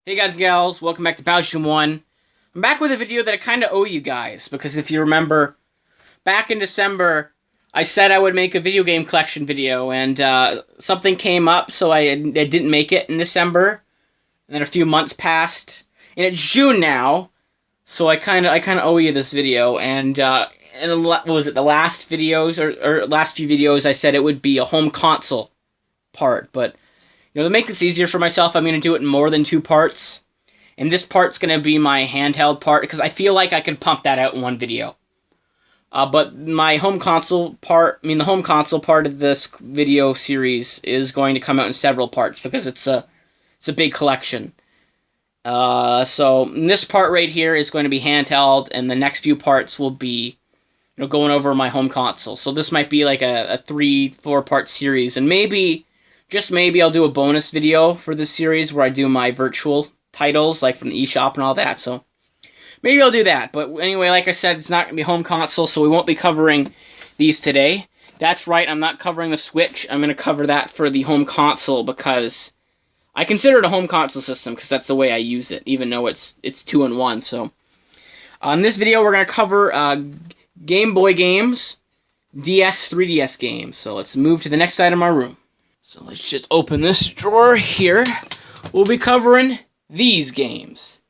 Hey guys and gals, welcome back to Bowshin 1. I'm back with a video that I kind of owe you guys, because if you remember, back in December, I said I would make a video game collection video, and something came up, so I didn't make it in December, and then a few months passed, and it's June now, so I kind of owe you this video, and what was it, the last videos, or last few videos, I said it would be a home console part, but to make this easier for myself, I'm going to do it in more than 2 parts. And this part's going to be my handheld part, because I feel like I can pump that out in one video. But my home console part, the home console part of this video series is going to come out in several parts, because it's a big collection. So this part right here is going to be handheld, and the next few parts will be, going over my home console. So this might be like a 3-4 part series, and maybe, just maybe, I'll do a bonus video for this series where I do my virtual titles, like from the eShop and all that, so maybe I'll do that. But anyway, like I said, it's not going to be home console, so we won't be covering these today. That's right, I'm not covering the Switch. I'm going to cover that for the home console, because I consider it a home console system, because that's the way I use it, even though it's 2-in-1, so. On this video, we're going to cover Game Boy games, DS, 3DS games, so let's move to the next side of my room. So let's just open this drawer here. We'll be covering these games.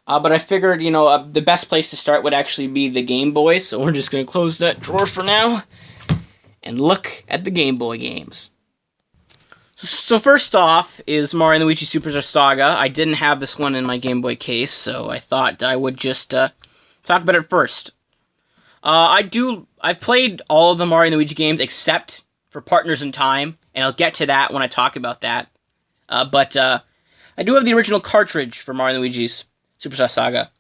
But I figured, the best place to start would actually be the Game Boy, so we're just going to close that drawer for now and look at the Game Boy games. So first off is Mario & Luigi Superstar Saga. I didn't have this one in my Game Boy case, so I thought I would just talk about it first. I've played all of the Mario & Luigi games except for Partners in Time, and I'll get to that when I talk about that. But I do have the original cartridge for Mario & Luigi's Superstar Saga.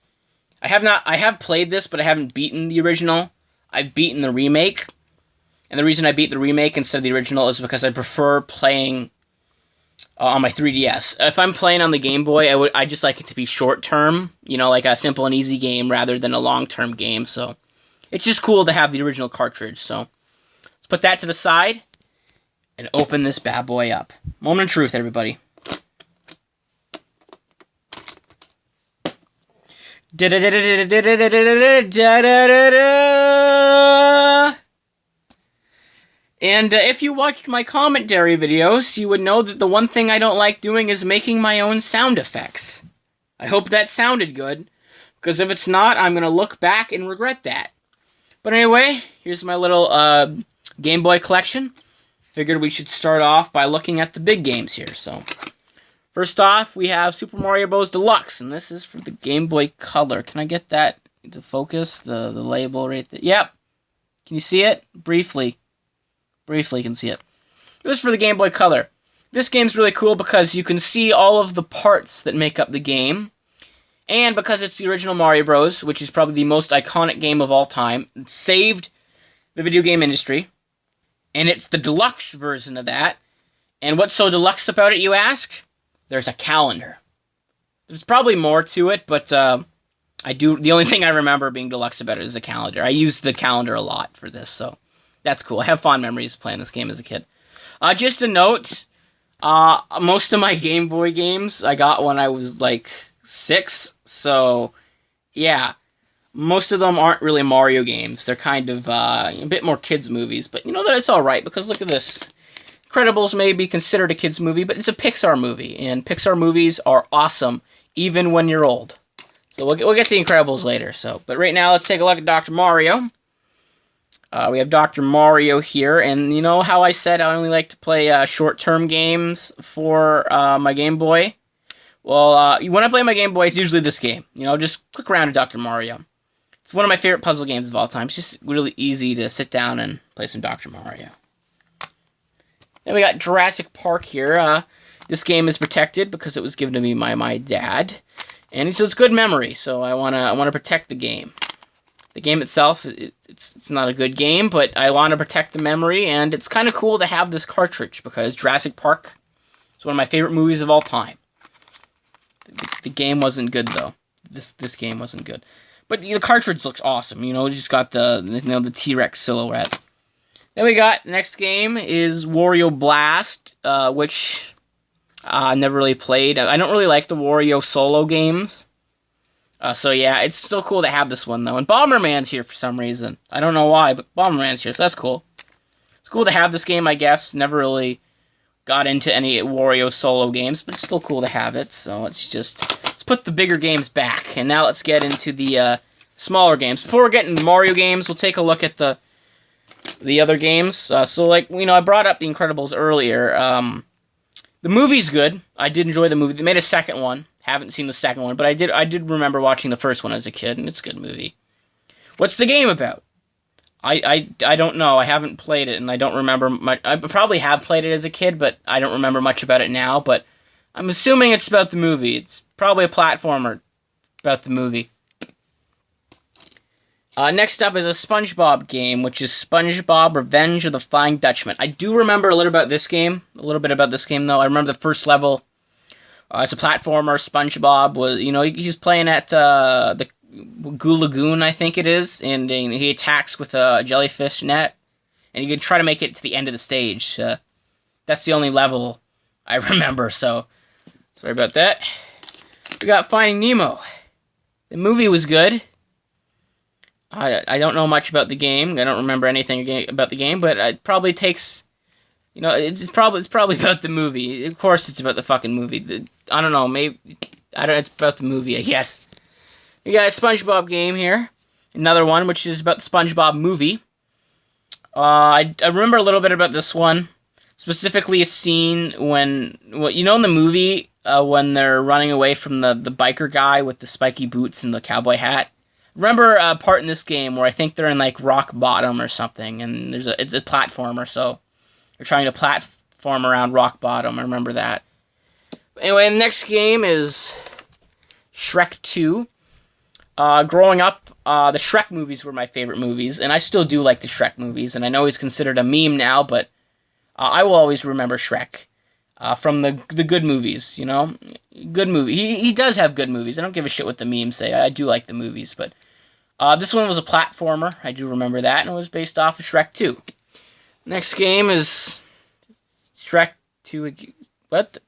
I have played this, but I haven't beaten the original. I've beaten the remake, and the reason I beat the remake instead of the original is because I prefer playing on my 3DS. If I'm playing on the Game Boy, I just like it to be short-term, like a simple and easy game rather than a long-term game, so it's just cool to have the original cartridge, so let's put that to the side and open this bad boy up. Moment of truth, everybody. And if you watched my commentary videos, you would know that the one thing I don't like doing is making my own sound effects. I hope that sounded good, because if it's not, I'm going to look back and regret that. But anyway, here's my little Game Boy collection. Figured we should start off by looking at the big games here. So, first off, we have Super Mario Bros. Deluxe, and this is for the Game Boy Color. Can I get that to focus? The label right there. Yep. Can you see it? Briefly you can see it. This is for the Game Boy Color. This game's really cool because you can see all of the parts that make up the game, and because it's the original Mario Bros., which is probably the most iconic game of all time, it saved the video game industry. And it's the deluxe version of that. And what's so deluxe about it, you ask? There's a calendar. There's probably more to it, but the only thing I remember being deluxe about it is the calendar. I used the calendar a lot for this, so that's cool. I have fond memories playing this game as a kid. Just a note, most of my Game Boy games I got when I was like 6, so yeah. Most of them aren't really Mario games. They're kind of a bit more kids' movies. But you know that it's alright, because look at this. Incredibles may be considered a kids' movie, but it's a Pixar movie. And Pixar movies are awesome, even when you're old. So we'll get to the Incredibles later. But right now, let's take a look at Dr. Mario. We have Dr. Mario here. And you know how I said I only like to play short-term games for my Game Boy? Well, when I play my Game Boy, it's usually this game. Just click around to Dr. Mario. It's one of my favorite puzzle games of all time. It's just really easy to sit down and play some Dr. Mario. Then we got Jurassic Park here. This game is protected because it was given to me by my dad, and so it's good memory. So I wanna protect the game. The game itself, it's not a good game, but I want to protect the memory, and it's kind of cool to have this cartridge because Jurassic Park is one of my favorite movies of all time. The game wasn't good though. This game wasn't good. But the cartridge looks awesome, just got the T-Rex silhouette. Then we got, next game is Wario Blast, which I never really played. I don't really like the Wario solo games. So yeah, it's still cool to have this one though. And Bomberman's here for some reason. I don't know why, but Bomberman's here, so that's cool. It's cool to have this game, I guess. Never really got into any Wario solo games, but it's still cool to have it. So let's put the bigger games back, and now let's get into the smaller games. Before we get into Mario games, we'll take a look at the other games. So like, I brought up The Incredibles earlier. The movie's good. I did enjoy the movie. They made a second one. Haven't seen the second one, but I did remember watching the first one as a kid, and it's a good movie. What's the game about? I don't know. I haven't played it, and I don't remember much. I probably have played it as a kid, but I don't remember much about it now, but I'm assuming it's about the movie. It's probably a platformer about the movie. Next up is a SpongeBob game, which is SpongeBob Revenge of the Flying Dutchman. I do remember a little bit about this game, though. I remember the first level. It's a platformer. SpongeBob was, he's playing at the Goo Lagoon, I think it is, and he attacks with a jellyfish net, and you can try to make it to the end of the stage. That's the only level I remember, so sorry about that. We got Finding Nemo. The movie was good. I don't know much about the game. I don't remember anything about the game, but it probably takes, it's probably about the movie. Of course, it's about the fucking movie. I don't know. It's about the movie, I guess. We got a SpongeBob game here. Another one, which is about the SpongeBob movie. I remember a little bit about this one. Specifically a scene when, in the movie, when they're running away from the biker guy with the spiky boots and the cowboy hat. Remember a part in this game where I think they're in, like, rock bottom or something, and it's a platformer, so they're trying to platform around rock bottom. I remember that. Anyway, the next game is Shrek 2. Growing up, the Shrek movies were my favorite movies, and I still do like the Shrek movies, and I know he's considered a meme now, but I will always remember Shrek from the good movies, Good movie. He does have good movies. I don't give a shit what the memes say. I do like the movies, but this one was a platformer. I do remember that, and it was based off of Shrek 2. Next game is Shrek 2. What?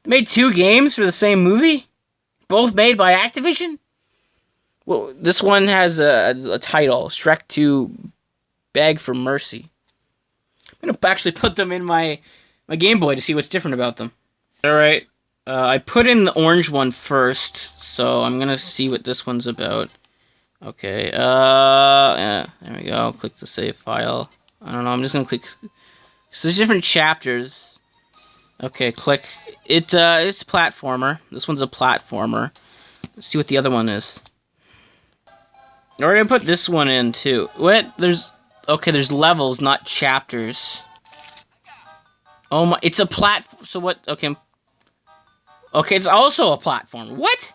They made 2 games for the same movie? Both made by Activision? Well, this one has a title, Shrek 2 Beg for Mercy. I'm going to actually put them in my Game Boy to see what's different about them. Alright, I put in the orange one first, so I'm going to see what this one's about. Okay, yeah, there we go. Click the save file. I don't know, I'm just going to click. So there's different chapters. Okay, click. It's a platformer. This one's a platformer. Let's see what the other one is. We're going to put this one in, too. What? There's levels, not chapters. Oh my, it's a so what, okay, it's also a platform. What?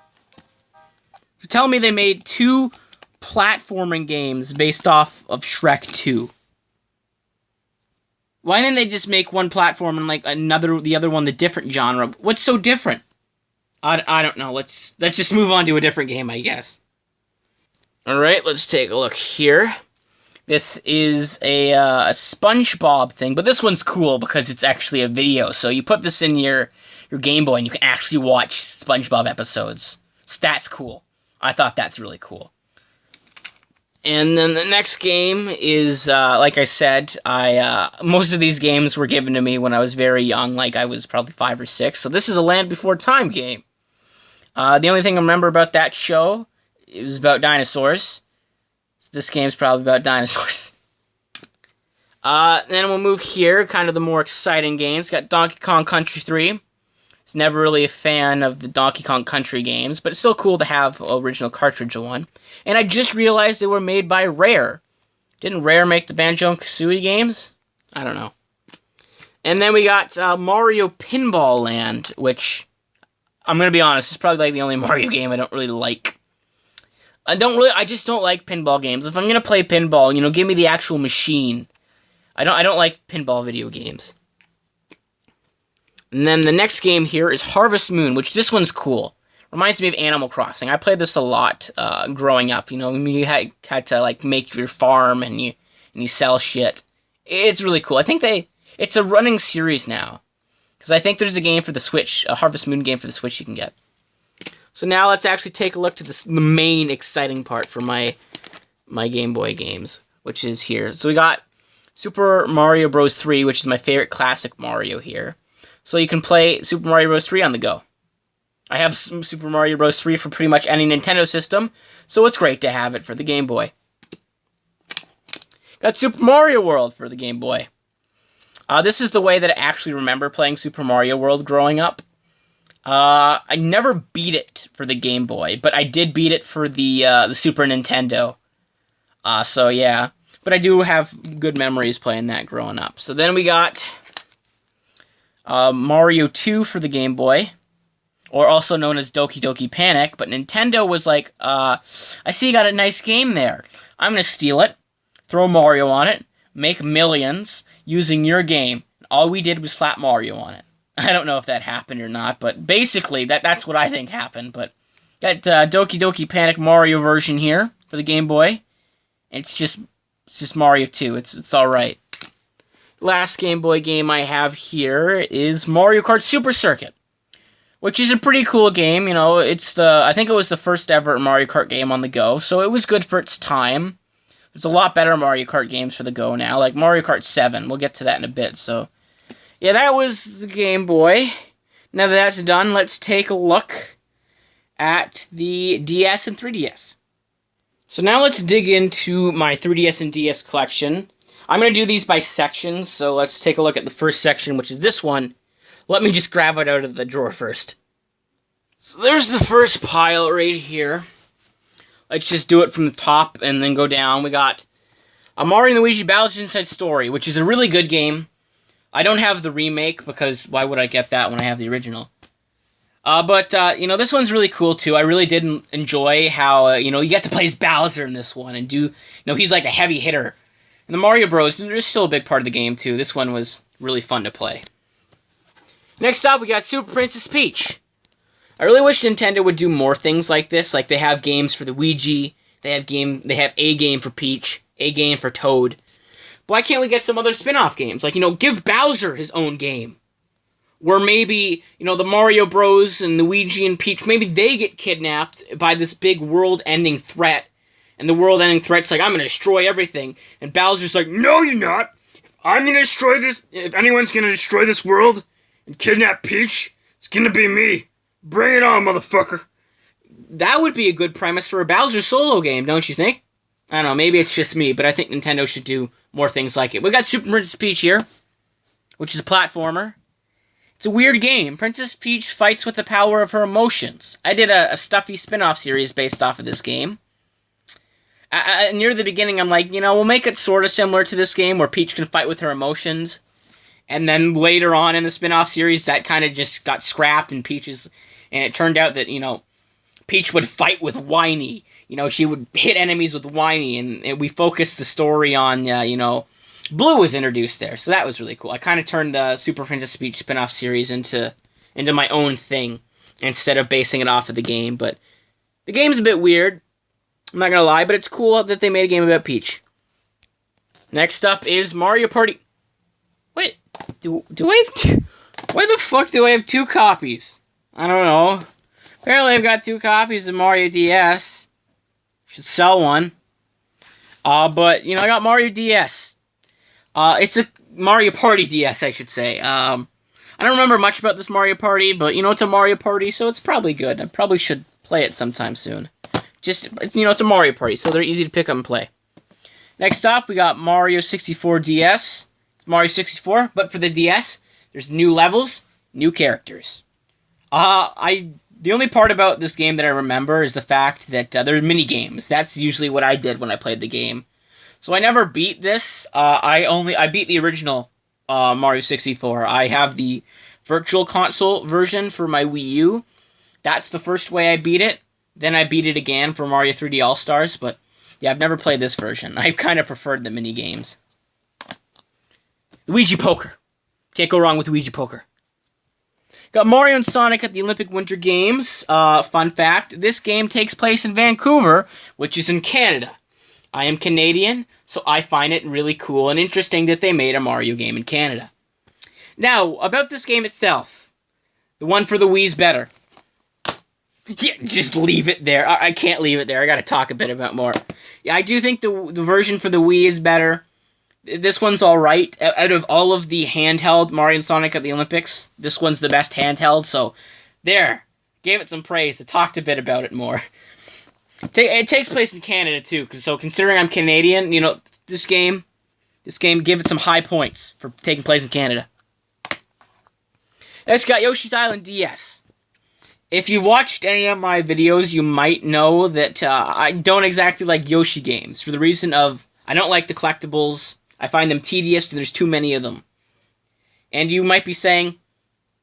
You're telling me they made 2 platforming games based off of Shrek 2. Why didn't they just make one platform and, like, the other one the different genre? What's so different? I don't know, let's just move on to a different game, I guess. Alright, let's take a look here. This is a SpongeBob thing, but this one's cool because it's actually a video. So you put this in your Game Boy and you can actually watch SpongeBob episodes. So that's cool. I thought that's really cool. And then the next game is, like I said, most of these games were given to me when I was very young, like I was probably 5 or 6. So this is a Land Before Time game. The only thing I remember about that show, it was about dinosaurs. This game's probably about dinosaurs. Then we'll move here, kind of the more exciting games. Got Donkey Kong Country 3. I was never really a fan of the Donkey Kong Country games, but it's still cool to have an original cartridge one. And I just realized they were made by Rare. Didn't Rare make the Banjo and Kazooie games? I don't know. And then we got Mario Pinball Land, which, I'm going to be honest, is probably like the only Mario game I don't really like. I just don't like pinball games. If I'm gonna play pinball, give me the actual machine. I don't like pinball video games. And then the next game here is Harvest Moon, which this one's cool. Reminds me of Animal Crossing. I played this a lot growing up. You had to like make your farm and you sell shit. It's really cool. I think it's a running series now. Because I think there's a game for the Switch, a Harvest Moon game for the Switch you can get. So now let's actually take a look to the main exciting part for my Game Boy games, which is here. So we got Super Mario Bros. 3, which is my favorite classic Mario here. So you can play Super Mario Bros. 3 on the go. I have Super Mario Bros. 3 for pretty much any Nintendo system, so it's great to have it for the Game Boy. Got Super Mario World for the Game Boy. This is the way that I actually remember playing Super Mario World growing up. I never beat it for the Game Boy, but I did beat it for the Super Nintendo. So yeah, but I do have good memories playing that growing up. So then we got Mario 2 for the Game Boy, or also known as Doki Doki Panic, but Nintendo was like, I see you got a nice game there. I'm going to steal it, throw Mario on it, make millions using your game. All we did was slap Mario on it. I don't know if that happened or not, but basically that's what I think happened. But got Doki Doki Panic Mario version here for the Game Boy. It's just Mario 2. It's all right. Last Game Boy game I have here is Mario Kart Super Circuit, which is a pretty cool game. You know, I think it was the first ever Mario Kart game on the go, so it was good for its time. There's a lot better Mario Kart games for the go now, like Mario Kart 7. We'll get to that in a bit. So, yeah, that was the Game Boy. Now that that's done, let's take a look at the DS and 3DS. So now let's dig into my 3DS and DS collection. I'm going to do these by sections, so let's take a look at the first section, which is this one. Let me just grab it out of the drawer first. So there's the first pile right here. Let's just do it from the top and then go down. We got a Mario & Luigi Bowser's Inside Story, which is a really good game. I don't have the remake, because why would I get that when I have the original? But this one's really cool, too. I really did enjoy how, you get to play as Bowser in this one, and he's like a heavy hitter. And the Mario Bros, they're still a big part of the game, too. This one was really fun to play. Next up, we got Super Princess Peach. I really wish Nintendo would do more things like this. Like, they have games for the Ouija, they have a game for Peach, a game for Toad. Why can't we get some other spin-off games? Like, give Bowser his own game. Where maybe, the Mario Bros. And Luigi and Peach, maybe they get kidnapped by this big world-ending threat. And the world-ending threat's like, I'm going to destroy everything. And Bowser's like, no, you're not. If I'm going to destroy this, if anyone's going to destroy this world and kidnap Peach, it's going to be me. Bring it on, motherfucker. That would be a good premise for a Bowser solo game, don't you think? I don't know, maybe it's just me, but I think Nintendo should do more things like it. We got Super Princess Peach here, which is a platformer. It's a weird game. Princess Peach fights with the power of her emotions. I did a stuffy spin-off series based off of this game. Near the beginning, I'm like, we'll make it sort of similar to this game where Peach can fight with her emotions. And then later on in the spin-off series, that kind of just got scrapped, and it turned out that, Peach would fight with Whiny. She would hit enemies with Whiny, and we focused the story on, Blue was introduced there, so that was really cool. I kind of turned the Super Princess Peach spin-off series into my own thing, instead of basing it off of the game, but the game's a bit weird, I'm not gonna lie, but it's cool that they made a game about Peach. Next up is Mario Party. Wait, do I have two? Why the fuck do I have two copies? I don't know. Apparently I've got two copies of Mario DS. Should sell one. But, I got Mario DS. It's a Mario Party DS, I should say. I don't remember much about this Mario Party, but, it's a Mario Party, so it's probably good. I probably should play it sometime soon. Just, it's a Mario Party, so they're easy to pick up and play. Next up, we got Mario 64 DS. It's Mario 64, but for the DS, there's new levels, new characters. The only part about this game that I remember is the fact that there are mini games. That's usually what I did when I played the game. So I never beat this. I beat the original Mario 64. I have the Virtual Console version for my Wii U. That's the first way I beat it. Then I beat it again for Mario 3D All-Stars, but yeah, I've never played this version. I kind of preferred the mini games. Luigi Poker. Can't go wrong with Luigi Poker. Got Mario and Sonic at the Olympic Winter Games. Fun fact, this game takes place in Vancouver, which is in Canada. I am Canadian, so I find it really cool and interesting that they made a Mario game in Canada. Now, about this game itself. The one for the Wii's better. Yeah, just leave it there. I can't leave it there. I gotta talk a bit about more. Yeah, I do think the version for the Wii is better. This one's alright. Out of all of the handheld Mario and Sonic at the Olympics, this one's the best handheld, so there. Gave it some praise. I talked a bit about it more. It takes place in Canada, too, so considering I'm Canadian, you know, this game, give it some high points for taking place in Canada. Next, got Yoshi's Island DS. If you watched any of my videos, you might know that I don't exactly like Yoshi games, for the reason of, I don't like the collectibles, I find them tedious, and there's too many of them. And you might be saying,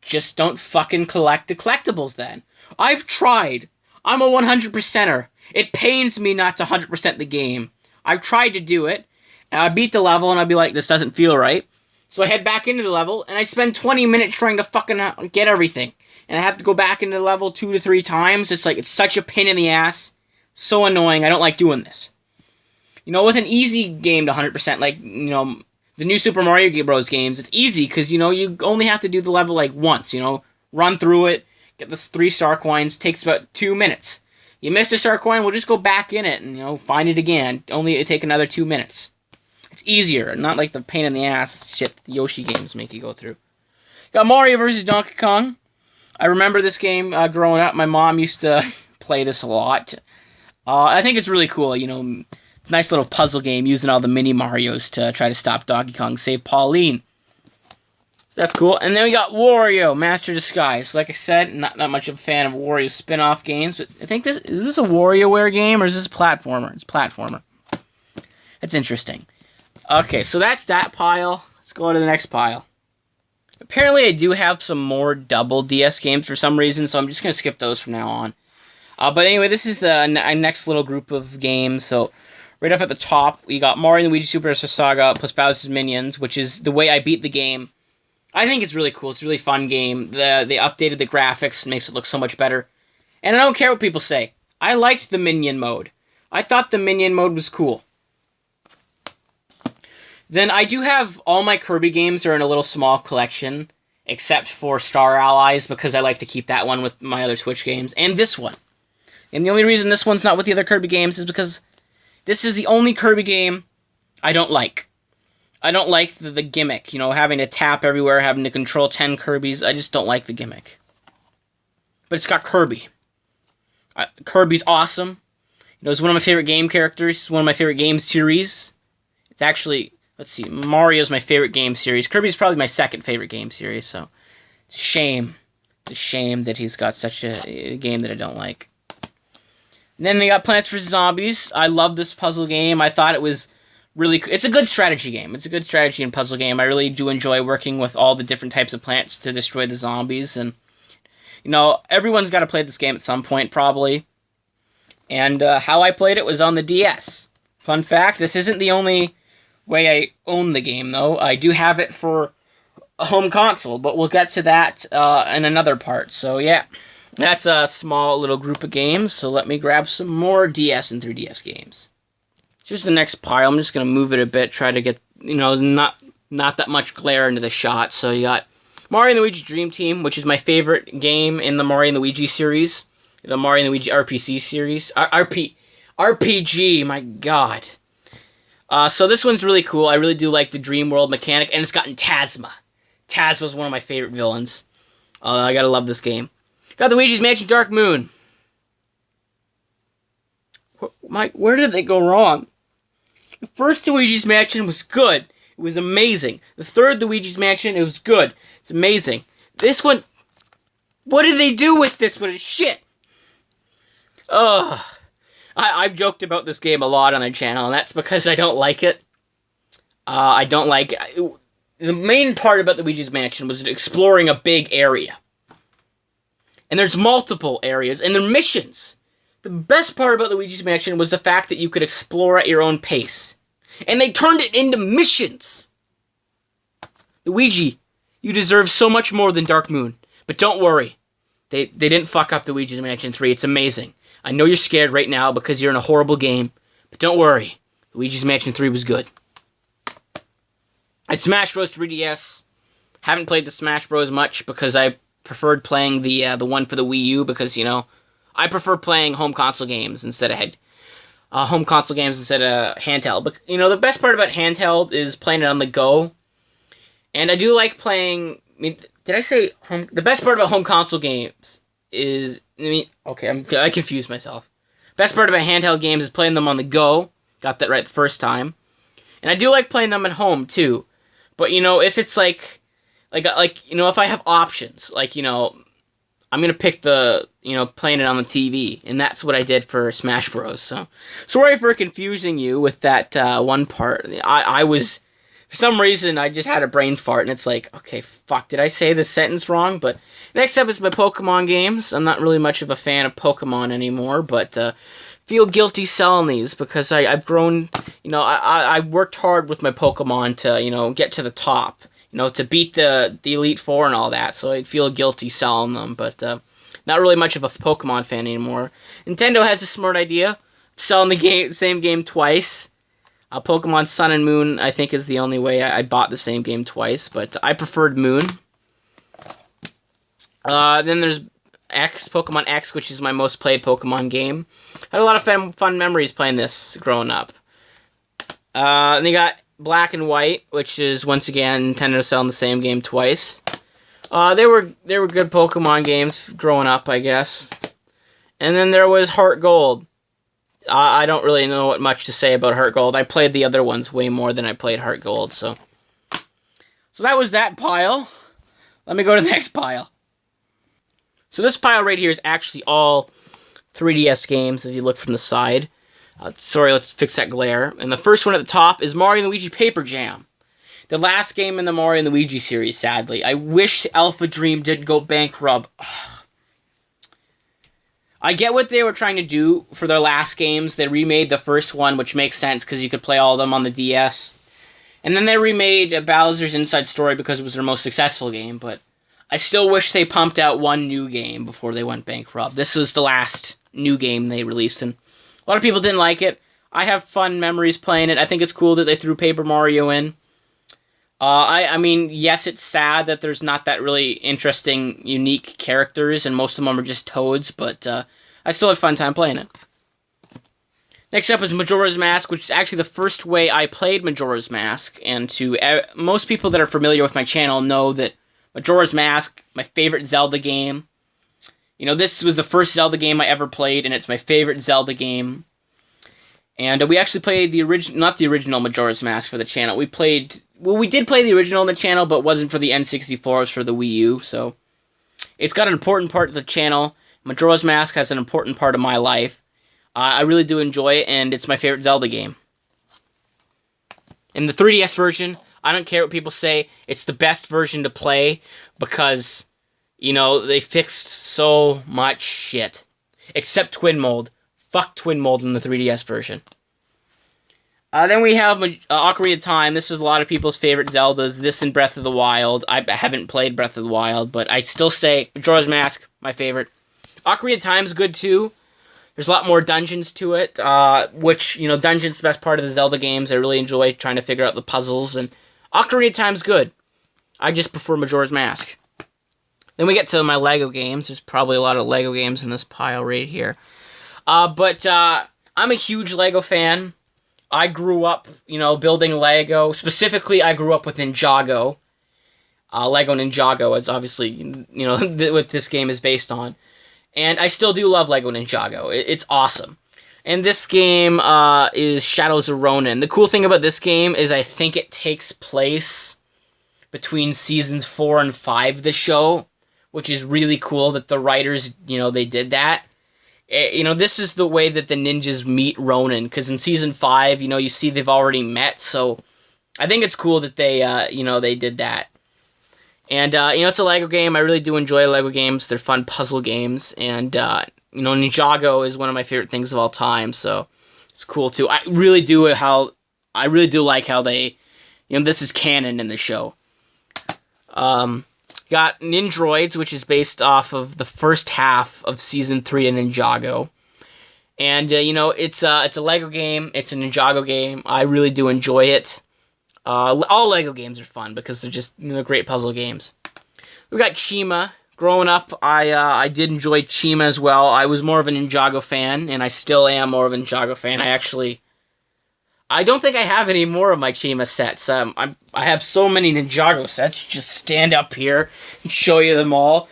just don't fucking collect the collectibles then. I've tried. I'm a 100%er. It pains me not to 100% the game. I've tried to do it, and I beat the level, and I'd be like, this doesn't feel right. So I head back into the level, and I spend 20 minutes trying to fucking get everything. And I have to go back into the level 2 to 3 times. It's like, it's such a pain in the ass. So annoying. I don't like doing this. You know, with an easy game to 100%, like, you know, the new Super Mario Bros. Games, it's easy, because, you know, you only have to do the level, like, once, you know. Run through it, get the 3 star coins, takes about 2 minutes. You missed a star coin, we'll just go back in it and, you know, find it again. Only it take another 2 minutes. It's easier, not like the pain in the ass shit the Yoshi games make you go through. Got Mario vs. Donkey Kong. I remember this game growing up. My mom used to play this a lot. I think it's really cool, you know. It's a nice little puzzle game using all the mini Marios to try to stop Donkey Kong, save Pauline. So that's cool. And then we got Wario, Master Disguise. Like I said, not that much of a fan of Wario's spin-off games, but I think is this a WarioWare game, or is this a platformer? It's a platformer. That's interesting. Okay, so that's that pile. Let's go to the next pile. Apparently I do have some more double DS games for some reason, so I'm just going to skip those from now on. But anyway, this is the next little group of games. So right up at the top, we got Mario & Luigi Super Star Saga plus Bowser's Minions, which is the way I beat the game. I think it's really cool. It's a really fun game. They updated the graphics, makes it look so much better. And I don't care what people say. I liked the Minion mode. I thought the Minion mode was cool. Then I do have all my Kirby games are in a little small collection, except for Star Allies, because I like to keep that one with my other Switch games, and this one. And the only reason this one's not with the other Kirby games is because this is the only Kirby game I don't like. I don't like the gimmick, you know, having to tap everywhere, having to control 10 Kirbys. I just don't like the gimmick. But it's got Kirby. Kirby's awesome. You know, he's one of my favorite game characters. He's one of my favorite game series. It's actually, let's see, Mario's my favorite game series. Kirby's probably my second favorite game series, so it's a shame. It's a shame that he's got such a game that I don't like. And then they got Plants vs. Zombies. I love this puzzle game. I thought it was really, it's a good strategy game. It's a good strategy and puzzle game. I really do enjoy working with all the different types of plants to destroy the zombies. And, you know, everyone's got to play this game at some point, probably. And how I played it was on the DS. Fun fact, this isn't the only way I own the game, though. I do have it for a home console, but we'll get to that in another part. So, yeah, that's a small little group of games. So let me grab some more DS and 3DS games. Here's the next pile. I'm just going to move it a bit, try to get, you know, not that much glare into the shot. So you got Mario & Luigi Dream Team, which is my favorite game in the Mario & Luigi series. The Mario & Luigi RPG series. RPG, my god. So this one's really cool. I really do like the Dream World mechanic, and it's gotten Tazma. Tazma's one of my favorite villains. I gotta love this game. Got the Luigi's Mansion Dark Moon. Where did they go wrong? The first Luigi's Mansion was good. It was amazing. The third Luigi's Mansion, it was good. It's amazing. This one, what did they do with this one? It's shit. Ugh. I've joked about this game a lot on their channel, and that's because I don't like it. I don't like it. The main part about the Luigi's Mansion was exploring a big area. And there's multiple areas, and they're missions. The best part about the Luigi's Mansion was the fact that you could explore at your own pace. And they turned it into missions! Luigi, you deserve so much more than Dark Moon. But don't worry. They didn't fuck up the Luigi's Mansion 3. It's amazing. I know you're scared right now because you're in a horrible game. But don't worry. Luigi's Mansion 3 was good. At Smash Bros. 3DS, Haven't played the Smash Bros. Much because I preferred playing the one for the Wii U because, I prefer playing home console games instead of handheld. But, the best part about handheld is playing it on the go. And I do like playing... did I say home... The best part about home console games is... I confused myself. Best part about handheld games is playing them on the go. Got that right the first time. And I do like playing them at home, too. But, if it's if I have options, I'm going to pick playing it on the TV. And that's what I did for Smash Bros. So, sorry for confusing you with that one part. I was... For some reason, I just had a brain fart, and it's okay, fuck, did I say this sentence wrong? But next up is my Pokemon games. I'm not really much of a fan of Pokemon anymore, but feel guilty selling these because I've grown, I worked hard with my Pokemon to, get to the top, to beat the Elite Four and all that, so I feel guilty selling them, but not really much of a Pokemon fan anymore. Nintendo has a smart idea, selling the same game twice. Pokemon Sun and Moon, I think, is the only way I bought the same game twice, but I preferred Moon. Then there's Pokemon X, which is my most played Pokemon game. I had a lot of fun memories playing this growing up. And you got Black and White, which is, once again, Nintendo selling the same game twice. They were good Pokemon games growing up, I guess. And then there was Heart Gold. I don't really know what much to say about Heart Gold. I played the other ones way more than I played Heart Gold, so that was that pile. Let me go to the next pile. So this pile right here is actually all 3DS games, if you look from the side. Sorry, let's fix that glare. And the first one at the top is Mario & Luigi Paper Jam. The last game in the Mario & Luigi series, sadly. I wish Alpha Dream didn't go bankrupt. I get what they were trying to do for their last games. They remade the first one, which makes sense because you could play all of them on the DS. And then they remade Bowser's Inside Story because it was their most successful game, but I still wish they pumped out one new game before they went bankrupt. This was the last new game they released, and a lot of people didn't like it. I have fun memories playing it. I think it's cool that they threw Paper Mario in. I mean, yes, it's sad that there's not that really interesting, unique characters, and most of them are just Toads, but I still had a fun time playing it. Next up is Majora's Mask, which is actually the first way I played Majora's Mask, and to most people that are familiar with my channel know that Majora's Mask, my favorite Zelda game. This was the first Zelda game I ever played, and it's my favorite Zelda game. And we actually played not the original Majora's Mask for the channel. We did play the original on the channel, but it wasn't for the N64, it was for the Wii U, so it's got an important part of the channel. Majora's Mask has an important part of my life. I really do enjoy it, and it's my favorite Zelda game. In the 3DS version, I don't care what people say, it's the best version to play, because, they fixed so much shit. Except Twin Mold. Fuck Twin Mold in the 3DS version. Then we have Ocarina of Time. This is a lot of people's favorite Zeldas. This and Breath of the Wild. I haven't played Breath of the Wild, but I still say Majora's Mask, my favorite. Ocarina of Time's good too. There's a lot more dungeons to it, which, dungeons the best part of the Zelda games. I really enjoy trying to figure out the puzzles, and Ocarina of Time's good. I just prefer Majora's Mask. Then we get to my Lego games. There's probably a lot of Lego games in this pile right here. But I'm a huge Lego fan. I grew up, building Lego. Specifically, I grew up with Ninjago. Lego Ninjago is obviously, what this game is based on. And I still do love Lego Ninjago. It's awesome. And this game is Shadows of Ronin. The cool thing about this game is I think it takes place between seasons 4 and 5 of the show, which is really cool that the writers, they did that. This is the way that the ninjas meet Ronin, because in season 5, you see they've already met, so I think it's cool that they, they did that. And, it's a Lego game. I really do enjoy Lego games. They're fun puzzle games, and, Ninjago is one of my favorite things of all time, so it's cool, too. I really do like how they, this is canon in the show. Got Nindroids, which is based off of the first half of Season 3 of Ninjago. And, it's a Lego game. It's a Ninjago game. I really do enjoy it. All Lego games are fun because they're just great puzzle games. We got Chima. Growing up, I did enjoy Chima as well. I was more of a Ninjago fan, and I still am more of a Ninjago fan. I don't think I have any more of my Chima sets. I have so many Ninjago sets. Just stand up here and show you them all.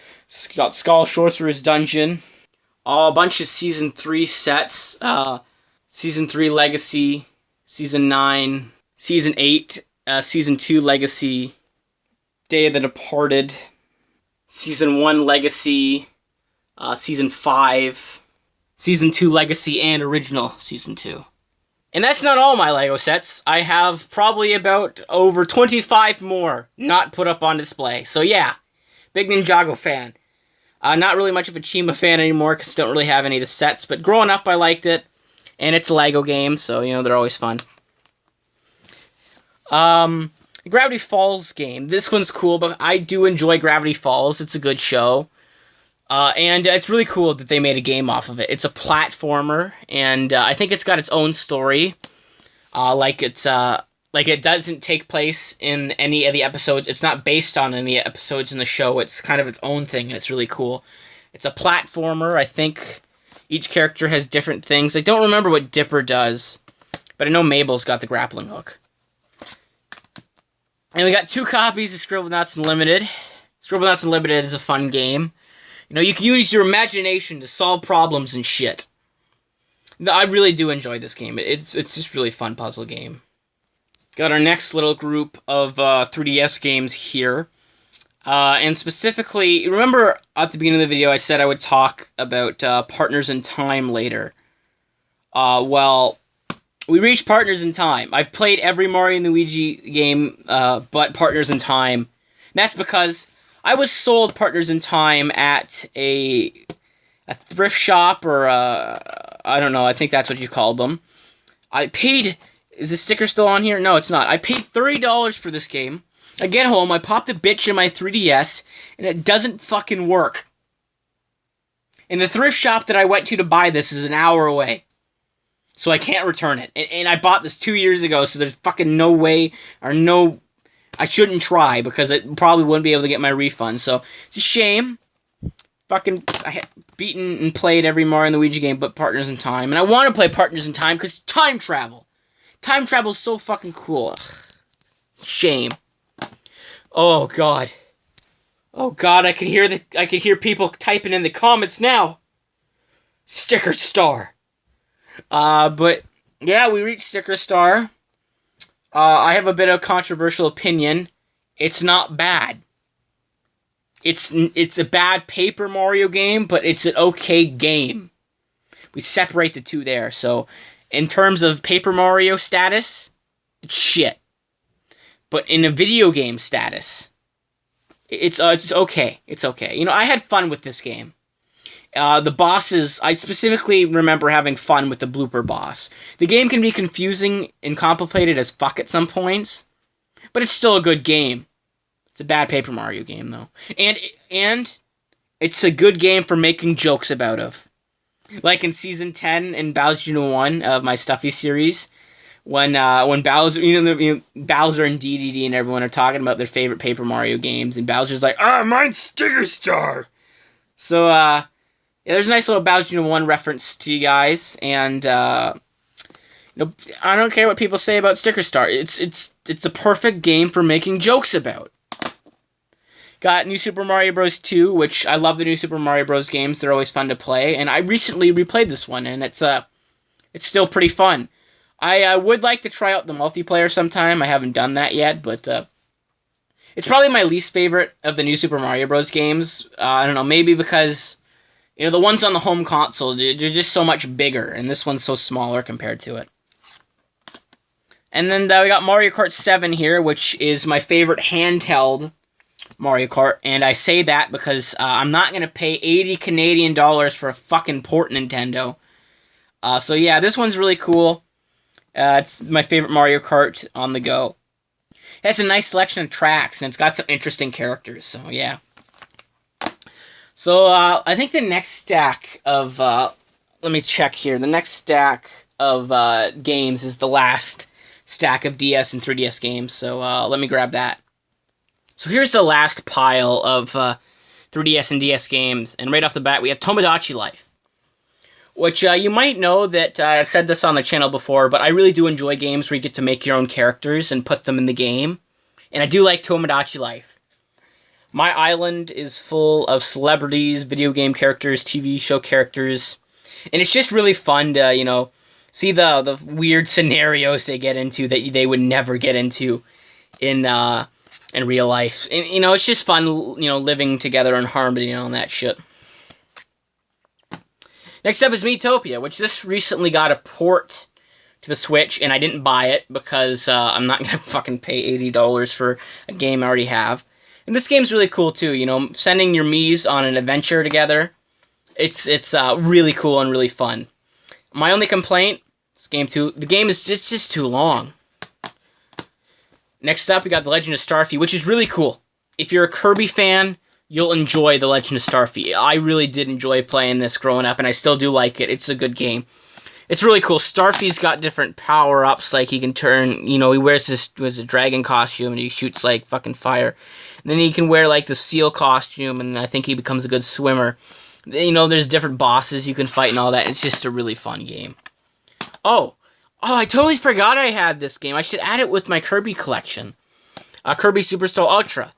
Got Skull Sorcerer's Dungeon. A bunch of Season 3 sets. Season 3 Legacy. Season 9. Season 8. Season 2 Legacy. Day of the Departed. Season 1 Legacy, Season 5, Season 2 Legacy, and Original Season 2. And that's not all my LEGO sets. I have probably about over 25 more not put up on display. So yeah, big Ninjago fan. Not really much of a Chima fan anymore because I don't really have any of the sets, but growing up I liked it. And it's a LEGO game, so they're always fun. Gravity Falls game. This one's cool, but I do enjoy Gravity Falls. It's a good show. And it's really cool that they made a game off of it. It's a platformer, and I think it's got its own story. Like it doesn't take place in any of the episodes. It's not based on any episodes in the show. It's kind of its own thing, and it's really cool. It's a platformer. I think each character has different things. I don't remember what Dipper does, but I know Mabel's got the grappling hook. And we got 2 copies of Scribblenauts Unlimited. Scribblenauts Unlimited is a fun game. You can use your imagination to solve problems and shit. I really do enjoy this game. It's just really fun puzzle game. Got our next little group of 3DS games here. And specifically, remember at the beginning of the video I said I would talk about Partners in Time later. Well, we reached Partners in Time. I've played every Mario and Luigi game but Partners in Time. And that's because I was sold Partners in Time at a thrift shop or I don't know, I think that's what you called them. I paid... Is the sticker still on here? No, it's not. I paid $30 for this game. I get home, I pop the bitch in my 3DS, and it doesn't fucking work. And the thrift shop that I went to buy this is an hour away. So I can't return it. And I bought this 2 years ago, so there's fucking no way, or no... I shouldn't try, because I probably wouldn't be able to get my refund. So, it's a shame. Fucking, I had beaten and played every Mario and Luigi game but Partners in Time. And I want to play Partners in Time, because time travel. Time travel is so fucking cool. It's a shame. Oh, God. Oh, God, I can hear people typing in the comments now. Sticker Star. But, yeah, we reached Sticker Star. I have a bit of a controversial opinion. It's not bad. It's a bad Paper Mario game, but it's an okay game. We separate the two there. So, in terms of Paper Mario status, it's shit. But in a video game status, it's okay. It's okay. I had fun with this game. The bosses, I specifically remember having fun with the blooper boss. The game can be confusing and complicated as fuck at some points, but it's still a good game. It's a bad Paper Mario game, though. And it's a good game for making jokes about of. Like in Season 10 in Bowser Jr. 1 of my Stuffy series, when Bowser, Bowser and DDD and everyone are talking about their favorite Paper Mario games, and Bowser's like, mine's Sticker Star! So, yeah, there's a nice little Bowser Jr. 1 reference to you guys, and, I don't care what people say about Sticker Star. It's the perfect game for making jokes about. Got New Super Mario Bros. 2, which I love the New Super Mario Bros. Games. They're always fun to play, and I recently replayed this one, and it's still pretty fun. I would like to try out the multiplayer sometime. I haven't done that yet, but it's probably my least favorite of the New Super Mario Bros. Games. I don't know, maybe because the ones on the home console, they're just so much bigger, and this one's so smaller compared to it. And then we got Mario Kart 7 here, which is my favorite handheld Mario Kart, and I say that because I'm not going to pay 80 Canadian dollars for a fucking port Nintendo. So yeah, this one's really cool. It's my favorite Mario Kart on the go. It has a nice selection of tracks, and it's got some interesting characters, so yeah. So, I think the next stack of, let me check here. The next stack of games is the last stack of DS and 3DS games, so let me grab that. So here's the last pile of 3DS and DS games, and right off the bat we have Tomodachi Life. Which, you might know that I've said this on the channel before, but I really do enjoy games where you get to make your own characters and put them in the game. And I do like Tomodachi Life. My island is full of celebrities, video game characters, TV show characters. And it's just really fun to, see the weird scenarios they get into that they would never get into in real life. And, it's just fun, living together in harmony and all that shit. Next up is Miitopia, which this recently got a port to the Switch, and I didn't buy it because I'm not going to fucking pay $80 for a game I already have. And this game's really cool too, sending your Miis on an adventure together. It's really cool and really fun. My only complaint, the game is just too long. Next up, we got The Legend of Starfy, which is really cool. If you're a Kirby fan, you'll enjoy The Legend of Starfy. I really did enjoy playing this growing up, and I still do like it. It's a good game. It's really cool. Starfy's got different power-ups, like he can turn, he wears this a dragon costume, and he shoots, like, fucking fire. And then he can wear, like, the seal costume, and I think he becomes a good swimmer. There's different bosses you can fight and all that. It's just a really fun game. Oh, I totally forgot I had this game. I should add it with my Kirby collection. Kirby Superstar Ultra.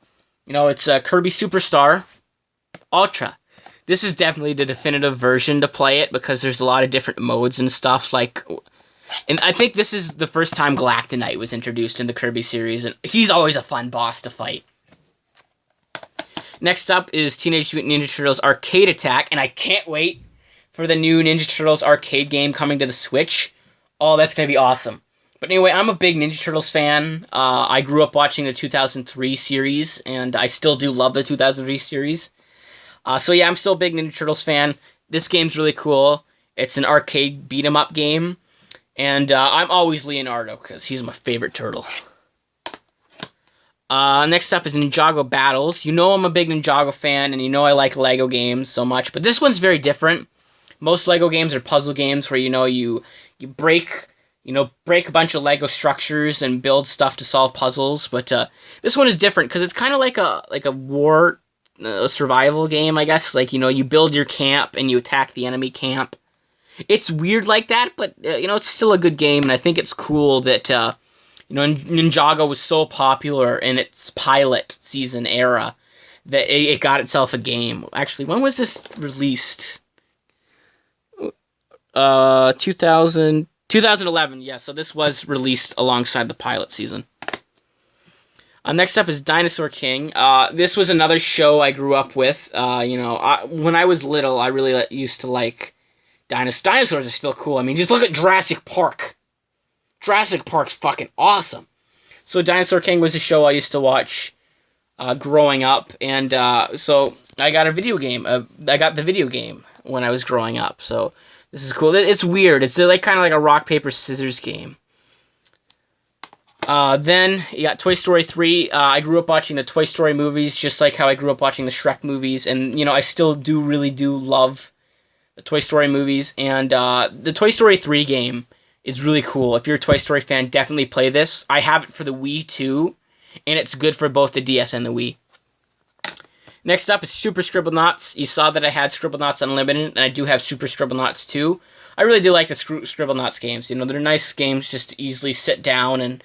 It's Kirby Superstar Ultra. This is definitely the definitive version to play it because there's a lot of different modes and stuff. And I think this is the first time Galactonite was introduced in the Kirby series, and he's always a fun boss to fight. Next up is Teenage Mutant Ninja Turtles Arcade Attack, and I can't wait for the new Ninja Turtles arcade game coming to the Switch. Oh, that's going to be awesome. But anyway, I'm a big Ninja Turtles fan. I grew up watching the 2003 series, and I still do love the 2003 series. So yeah, I'm still a big Ninja Turtles fan. This game's really cool. It's an arcade beat-em-up game, and I'm always Leonardo, because he's my favorite turtle. Next up is Ninjago Battles. I'm a big Ninjago fan, and I like Lego games so much, but this one's very different. Most Lego games are puzzle games where, you break a bunch of Lego structures and build stuff to solve puzzles. But this one is different because it's kind of like a war survival game, I guess. You build your camp and you attack the enemy camp. It's weird like that, but it's still a good game, and I think it's cool that Ninjago was so popular in its pilot season era that it got itself a game. Actually, when was this released? 2011, yeah, so this was released alongside the pilot season. Next up is Dinosaur King. This was another show I grew up with. When I was little, I really used to like dinosaurs. Dinosaurs are still cool. I mean, just look at Jurassic Park. Jurassic Park's fucking awesome. So Dinosaur King was a show I used to watch growing up, and so I got a video game. I got the video game when I was growing up, so this is cool. It's weird. It's kind of like a rock, paper, scissors game. Then you got Toy Story 3. I grew up watching the Toy Story movies, just like how I grew up watching the Shrek movies. And, I still really do love the Toy Story movies. And the Toy Story 3 game is really cool. If you're a Toy Story fan, definitely play this. I have it for the Wii, too. And it's good for both the DS and the Wii. Next up is Super Scribblenauts. You saw that I had Scribblenauts Unlimited, and I do have Super Scribblenauts 2. I really do like the Scribblenauts games. They're nice games just to easily sit down and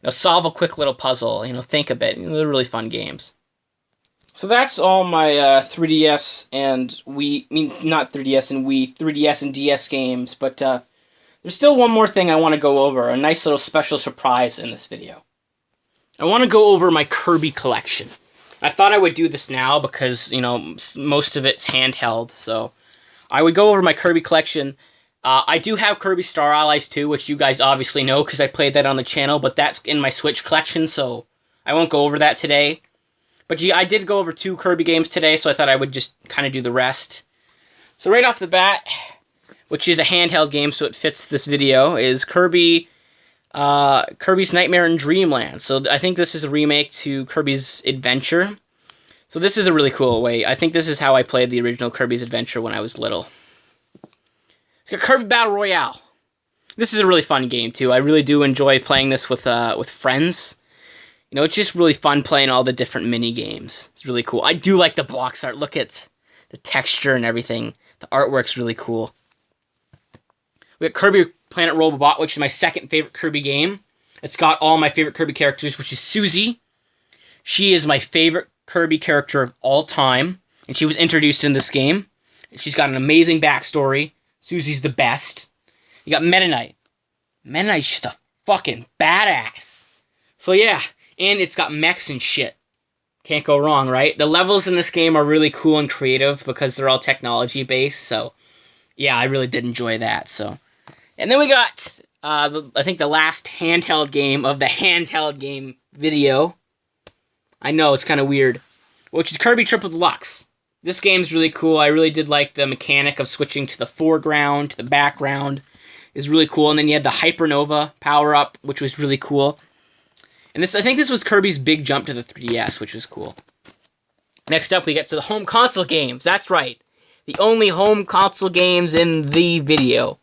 solve a quick little puzzle. Think a bit. They're really fun games. So that's all my 3DS and Wii. Not 3DS and Wii, 3DS and DS games. But there's still one more thing I want to go over. A nice little special surprise in this video. I want to go over my Kirby collection. I thought I would do this now because, most of it's handheld, so I would go over my Kirby collection. I do have Kirby Star Allies 2, which you guys obviously know because I played that on the channel, but that's in my Switch collection, so I won't go over that today. But I did go over 2 Kirby games today, so I thought I would just kind of do the rest. So right off the bat, which is a handheld game, so it fits this video, is Kirby's Nightmare in Dreamland. So I think this is a remake to Kirby's Adventure. So this is a really cool way. I think this is how I played the original Kirby's Adventure when I was little. It's got Kirby Battle Royale. This is a really fun game, too. I really do enjoy playing this with friends. You know, it's just really fun playing all the different mini games. It's really cool. I do like the box art. Look at the texture and everything. The artwork's really cool. We got Kirby Planet Robobot, which is my second favorite Kirby game. It's got all my favorite Kirby characters, which is Susie. She is my favorite Kirby character of all time, and she was introduced in this game. She's got an amazing backstory. Susie's the best. You got Meta Knight. Meta Knight's just a fucking badass. So yeah, and it's got mechs and shit. Can't go wrong, right? The levels in this game are really cool and creative because they're all technology-based, so yeah, I really did enjoy that, so. And then we got, I think the last handheld game of the handheld game video. I know, it's kind of weird. Which is Kirby Triple Deluxe. This game's really cool. I really did like the mechanic of switching to the foreground, to the background. Is really cool. And then you had the Hypernova power-up, which was really cool. And I think this was Kirby's big jump to the 3DS, which was cool. Next up, we get to the home console games. That's right. The only home console games in the video.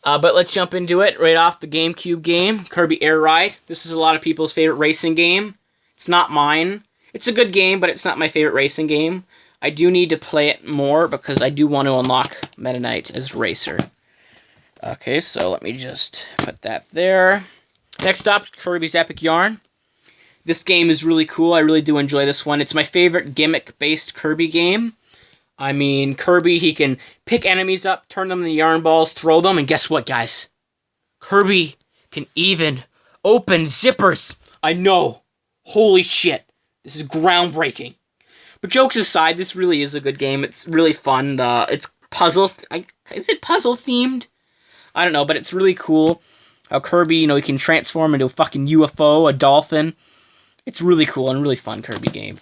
But let's jump into it right off the GameCube game, Kirby Air Ride. This is a lot of people's favorite racing game. It's not mine. It's a good game, but it's not my favorite racing game. I do need to play it more because I do want to unlock Meta Knight as Racer. Okay, so let me just put that there. Next up, Kirby's Epic Yarn. This game is really cool. I really do enjoy this one. It's my favorite gimmick-based Kirby game. I mean, Kirby, he can pick enemies up, turn them into yarn balls, throw them, and guess what, guys? Kirby can even open zippers. I know. Holy shit. This is groundbreaking. But jokes aside, this really is a good game. It's really fun. It's puzzle... is it puzzle-themed? I don't know, but it's really cool. How Kirby, you know, he can transform into a fucking UFO, a dolphin. It's really cool and really fun Kirby game.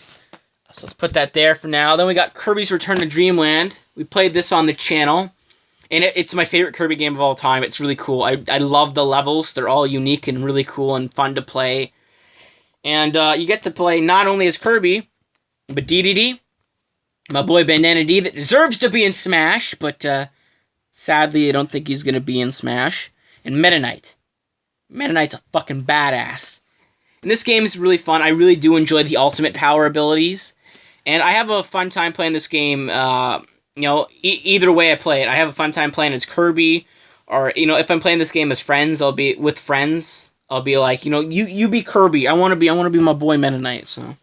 So let's put that there for now. Then we got Kirby's Return to Dreamland. We played this on the channel. And it's my favorite Kirby game of all time. It's really cool. I love the levels. They're all unique and really cool and fun to play. And you get to play not only as Kirby, but DDD, my boy Bandana D, that deserves to be in Smash, but sadly I don't think he's going to be in Smash. And Meta Knight. Meta Knight's a fucking badass. And this game is really fun. I really do enjoy the ultimate power abilities. And I have a fun time playing this game, you know, either way I play it. I have a fun time playing as Kirby, or, you know, if I'm playing this game as friends, I'll be with friends. I'll be like, you know, you be Kirby. I want to be my boy Meta Knight. So,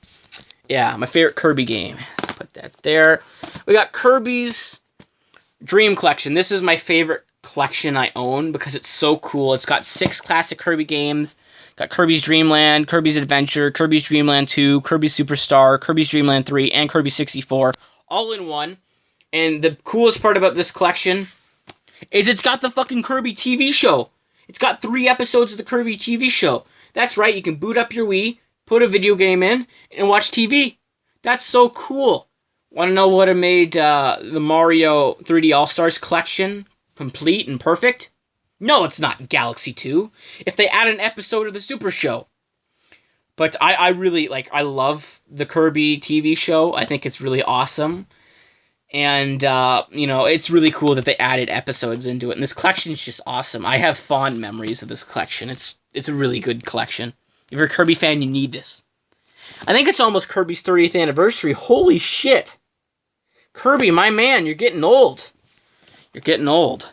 yeah, my favorite Kirby game. Put that there. We got Kirby's Dream Collection. This is my favorite collection I own because it's so cool. It's got 6 classic Kirby games. Got Kirby's Dream Land, Kirby's Adventure, Kirby's Dream Land 2, Kirby's Superstar, Kirby's Dream Land 3, and Kirby 64, all in one. And the coolest part about this collection is it's got the fucking Kirby TV show. It's got 3 episodes of the Kirby TV show. That's right, you can boot up your Wii, put a video game in, and watch TV. That's so cool. Want to know what have made the Mario 3D All-Stars collection complete and perfect? No, it's not Galaxy 2. If they add an episode of the Super Show. But I really, I love the Kirby TV show. I think it's really awesome. And, you know, it's really cool that they added episodes into it. And this collection is just awesome. I have fond memories of this collection. It's a really good collection. If you're a Kirby fan, you need this. I think it's almost Kirby's 30th anniversary. Holy shit. Kirby, my man, you're getting old. You're getting old.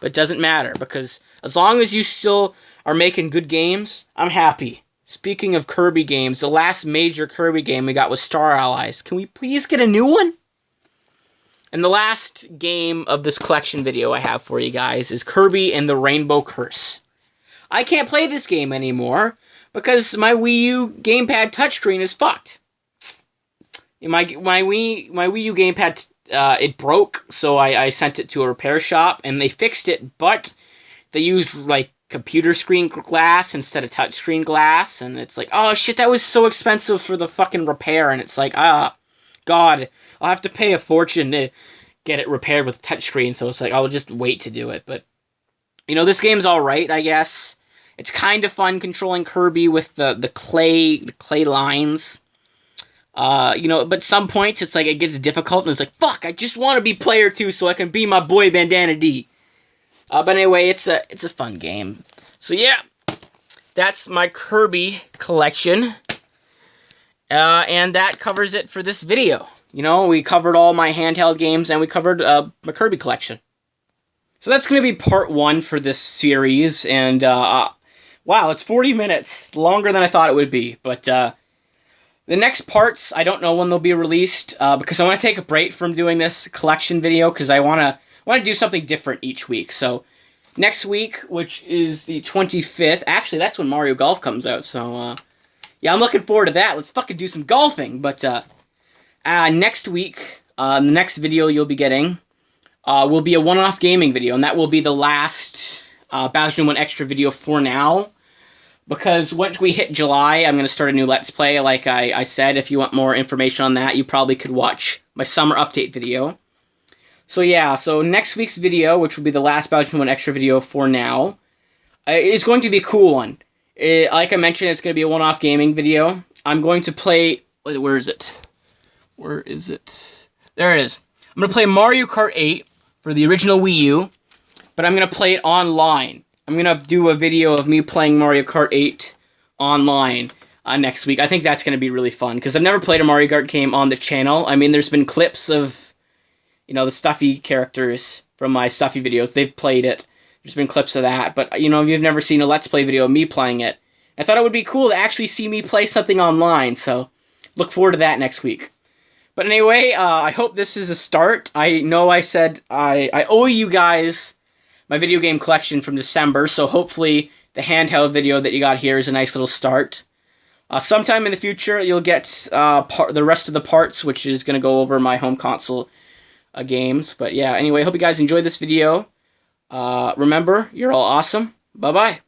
But it doesn't matter, because as long as you still are making good games, I'm happy. Speaking of Kirby games, the last major Kirby game we got was Star Allies. Can we please get a new one? And the last game of this collection video I have for you guys is Kirby and the Rainbow Curse. I can't play this game anymore because my Wii U gamepad touchscreen is fucked. My Wii U gamepad, it broke, so I sent it to a repair shop, and they fixed it, but they used, computer screen glass instead of touchscreen glass, and it's like, oh shit, that was so expensive for the fucking repair, and it's like, God, I'll have to pay a fortune to get it repaired with touchscreen, so it's like, I'll just wait to do it, but, you know, this game's alright, I guess. It's kind of fun controlling Kirby with the clay lines. You know, but some points it's like it gets difficult and it's like, fuck, I just want to be player 2 so I can be my boy Bandana D. But anyway, it's a fun game. So yeah, that's my Kirby collection. And that covers it for this video. You know, we covered all my handheld games, and we covered my Kirby collection. So that's going to be part 1 for this series, and wow, it's 40 minutes, longer than I thought it would be. But the next parts, I don't know when they'll be released, because I want to take a break from doing this collection video, because I want to do something different each week. So next week, which is the 25th, actually that's when Mario Golf comes out, so yeah, I'm looking forward to that. Let's fucking do some golfing. But next week, the next video you'll be getting will be a one-off gaming video, and that will be the last Bowser 1 Extra video for now. Because once we hit July, I'm going to start a new Let's Play. Like I said, if you want more information on that, you probably could watch my summer update video. So yeah, so next week's video, which will be the last Bowser 1 Extra video for now, is going to be a cool one. Like I mentioned, it's going to be a one-off gaming video. I'm going to play... Where is it? Where is it? There it is. I'm going to play Mario Kart 8 for the original Wii U, but I'm going to play it online. I'm going to do a video of me playing Mario Kart 8 online next week. I think that's going to be really fun, because I've never played a Mario Kart game on the channel. I mean, there's been clips of, you know, the Stuffy characters from my Stuffy videos. They've played it. There's been clips of that, but, you know, you've never seen a Let's Play video of me playing it. I thought it would be cool to actually see me play something online, so look forward to that next week. But anyway, I hope this is a start. I know I said I owe you guys my video game collection from December, so hopefully the handheld video that you got here is a nice little start. Sometime in the future, you'll get the rest of the parts, which is going to go over my home console games. But yeah, anyway, hope you guys enjoyed this video. Remember, you're all awesome. Bye-bye.